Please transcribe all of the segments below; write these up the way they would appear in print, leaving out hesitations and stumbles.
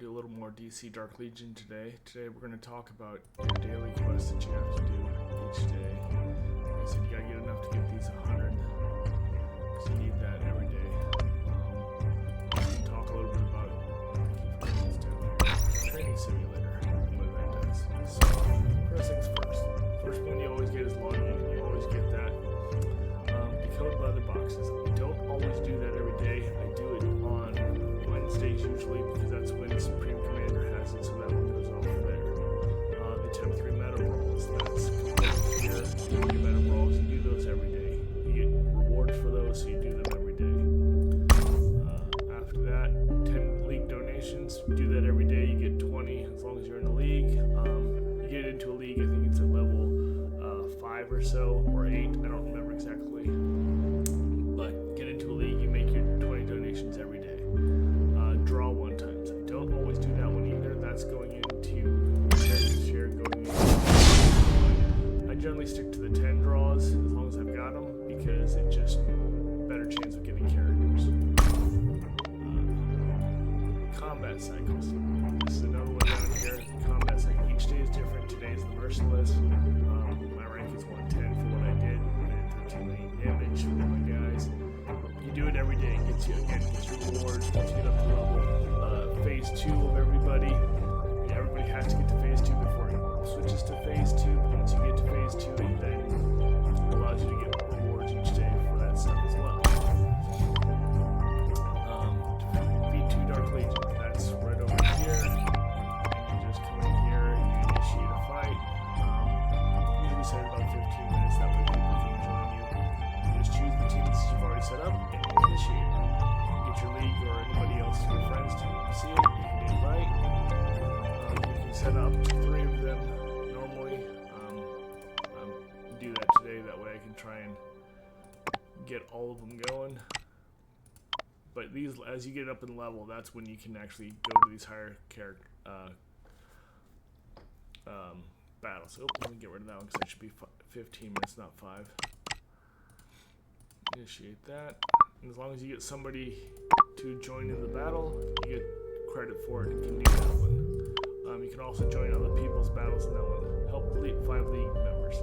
do a little more DC Dark Legion today. Today we're going to talk about your daily quests that you have to do each day. Like I said, you got to get enough to get these 100, because you need that every day. We can talk a little bit about training simulator, what that does. So, first things first. First one you always get is login. You always get that. Decode leather boxes. I don't always do that every day. I do it on Wednesdays usually, because that's when Supreme Commander has it, so that one goes off there. The Temp 3 meta rolls. That's here. You meta rolls. You do those every day. You get rewards for those, so you do them every day. After that, 10 league donations. Do that every day. You get 20 as long as you're in a league. You get into a league, I think it's at level 5 or so, or 8. I don't remember exactly. But get into a league, you make your 20 donations every day. Draw one times. I don't always do that one either. That's going into share going into. I generally stick to the 10 draws as long as I've got them, because it just better chance of getting characters. Combat cycles. This is another one down here. Combat cycle. Each day is different. Today is the Merciless. My rank is 110 for what I did. I did 13 million damage with my guys. You do it every day. It gets you rewards. Once you get up to level phase 2 of everybody. Everybody has to get to phase 2 before it switches to phase 2. But once you get to phase 2, it then allows you to get rewards each day for that stuff as well. V2 Dark Legion. That's right over here. And you just come in here and you initiate a fight. Usually set about 15 minutes. That way people can join you. You just choose the teams that you've already set up and you initiate it. Get your league or anybody else, your friends, to see it. You can invite. You can set up to 3 of them normally. Do that today. That way I can try and get all of them going. But these, as you get up in level, that's when you can actually go to these higher character battles. Oh, let me get rid of that one because that should be 15 minutes, not 5. Initiate that. And as long as you get somebody to join in the battle, you get credit for it and can do that one. You can also join other people's battles in that one. Help 5 league members.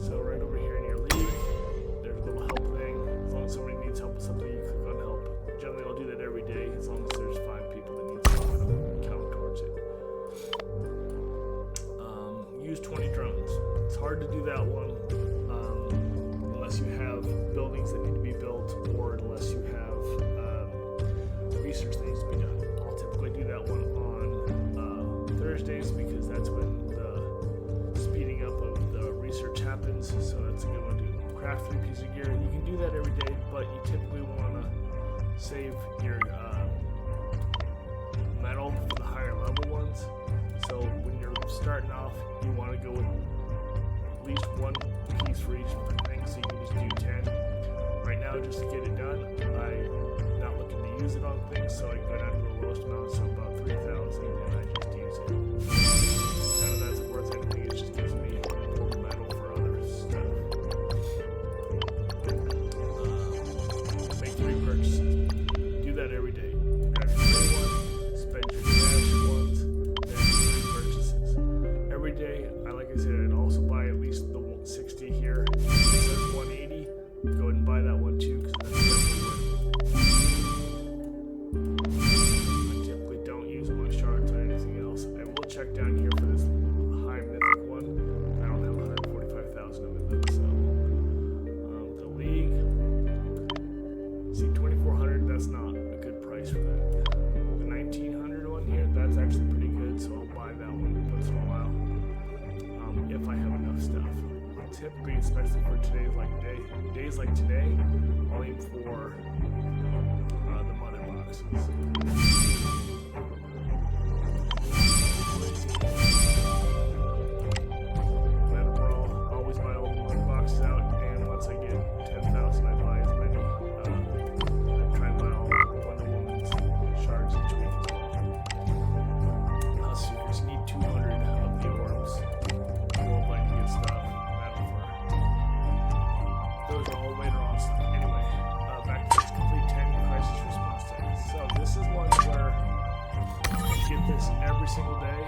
So right over here in your league, there's a little help thing. As long as somebody needs help with something, you click on help. Generally, I'll do that every day as long as there's 5 people that need help, and I'll count towards it. Use 20 drones. It's hard to do that one unless you have buildings that need to be built, or unless you have research that needs to be done. I'll typically do that one on Thursdays, because that's when the speeding up of the research happens, so that's a good one to do. Craft 3 pieces of gear. You can do that every day, but you typically want to save your metal for the higher level ones. So when you're starting off, you want to go with at least 1 piece for each thing, so you can just do 10. Right now, just to get it done, I'm not looking to use it on things, so I go down to the lowest amount, so about 3,000, and I just use it. None of that's worth anything, it just gives me more metal for other stuff. Make 3 purchases. Do that every day. Grab your free one, spend your cash ones, then 3 purchases. Every day, like I said, I'd also buy at least the 60 here. It says 180. Go ahead and buy that one too, because that's definitely worth it. I typically don't use my shards or anything else. I will check down here for this high mythic one. I don't have 145,000 of it though, so the league. See, 2,400, that's not a good price for that. The 1,900 one here, that's actually pretty good, so I'll buy that one once in a while. If I have enough stuff. Typically, especially for days like today, I'll aim for the mother boxes. Always buy all the mother boxes out, and once I get 10,000, I buy as many. I try and buy all Wonder Woman's shards each week as well. So you just need 200 of the orbs. Won't let you get stuff. Those are all later on stuff. Anyway, back to this complete 10 crisis response time. So this is one this every single day.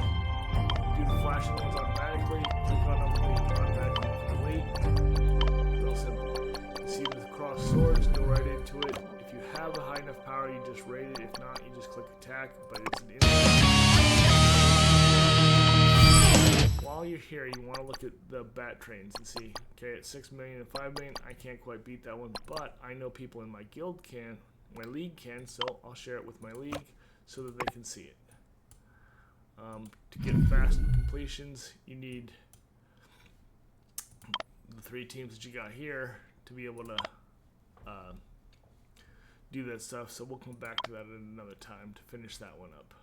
Do the flashing ones automatically. Click on them, they automatically complete. Real simple. You see the cross swords, go right into it. If you have a high enough power, you just rate it. If not, you just click attack. But it's an instant. While you're here, you want to look at the bat trains and see, okay, at 6 million and 5 million, I can't quite beat that one, but I know people in my guild can, my league can, so I'll share it with my league so that they can see it. To get fast completions, you need the 3 teams that you got here to be able to do that stuff, so we'll come back to that at another time to finish that one up.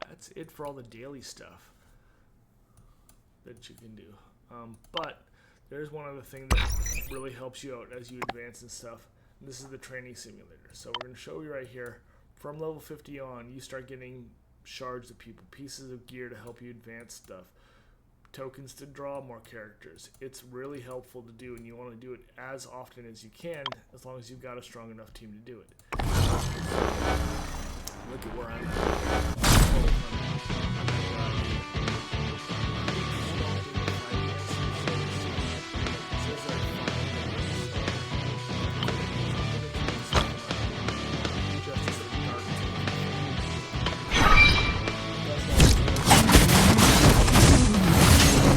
That's it for all the daily stuff that you can do. But there's one other thing that really helps you out as you advance and stuff. And this is the training simulator. So we're going to show you right here. From level 50 on, you start getting shards of people, pieces of gear to help you advance stuff, tokens to draw more characters. It's really helpful to do, and you want to do it as often as you can, as long as you've got a strong enough team to do it. Look at where I'm at.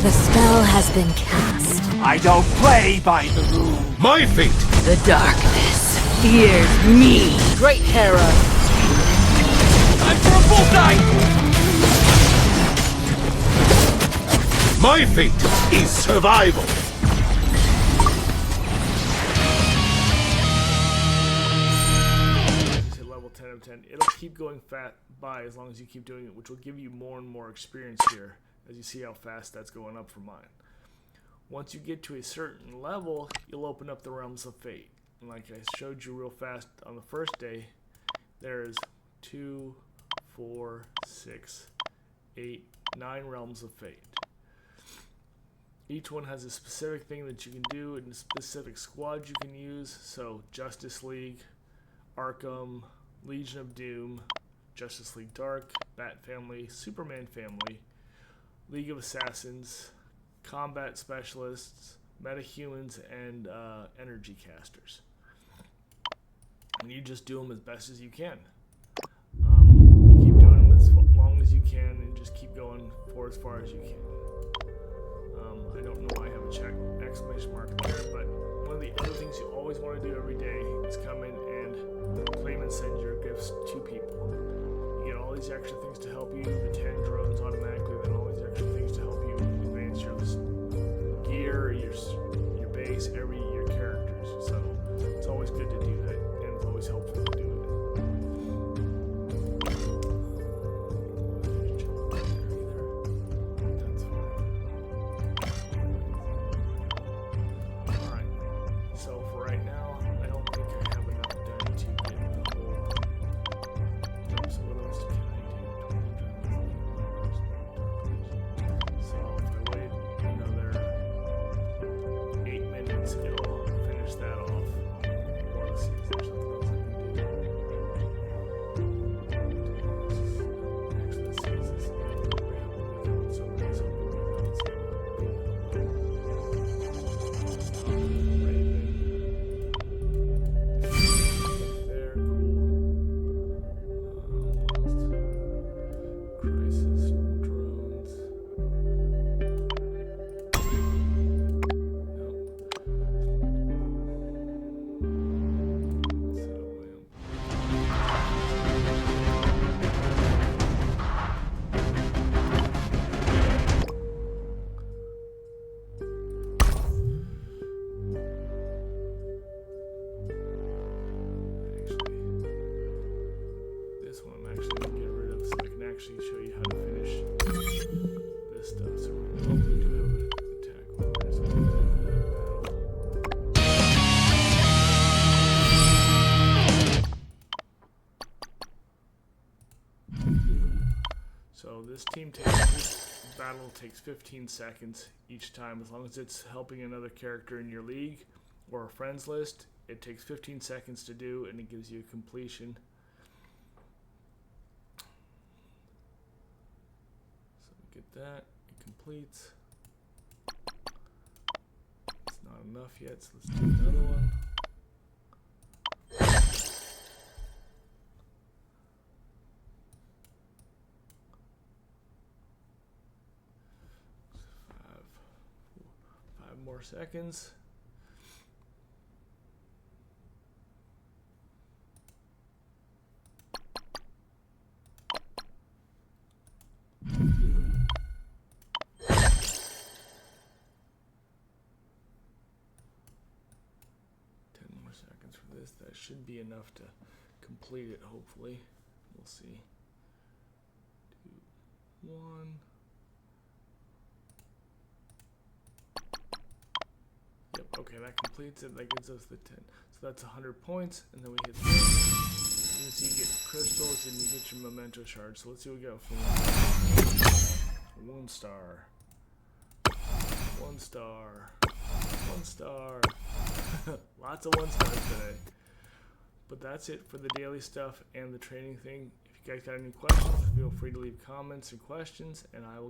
The spell has been cast. I don't play by the rules. My fate! The darkness fears me. Great Hera. Time for a bullseye! My fate is survival! Hit level 10 of 10. It'll keep going by as long as you keep doing it, which will give you more and more experience here, as you see how fast that's going up for mine. Once you get to a certain level, you'll open up the realms of fate. And like I showed you real fast on the first day, there's 2, 4, 6, 8, 9 realms of fate. Each one has a specific thing that you can do and a specific squad you can use. So Justice League, Arkham, Legion of Doom, Justice League Dark, Bat Family, Superman Family, League of Assassins, Combat Specialists, Metahumans, and Energy Casters. And you just do them as best as you can. You keep doing them as long as you can and just keep going for as far as you can. I don't know why I have a exclamation mark there, but one of the other things you always want to do every day is come in and claim and send your gifts to people. You get all these extra things to help you, the 10 drones automatically, then all these extra things to help you advance your gear, your base, your characters. So it's always good to do that, and it's always helpful to do it. That's fine. Alright, so for right now, I don't think I have enough done to get the whole. So what else can I do? So if I wait another 8 minutes, it'll finish that off. Or let's see, is there something else I can do? Actually, let's see, is this somebody's hoping there, cool. Crisis drones. This one I'm actually going to get rid of so I can actually show you how to finish this stuff. So we're going to do have an attack order. So we're going to do that battle. So this battle takes 15 seconds each time. As long as it's helping another character in your league or a friends list, it takes 15 seconds to do, and it gives you a completion. get that. It completes. It's not enough yet, so let's do another one. Five more seconds. For this, that should be enough to complete it, hopefully. We'll see. 2, 1. Yep, okay, that completes it. That gives us the 10. So that's 100 points, and then we hit this. You can see you get crystals and you get your memento shards. So let's see what we got for 1 star. 1 star. 1 star. Lots of 1 stars today. But that's it for the daily stuff and the training thing. If you guys got any questions, feel free to leave comments and questions, and I will get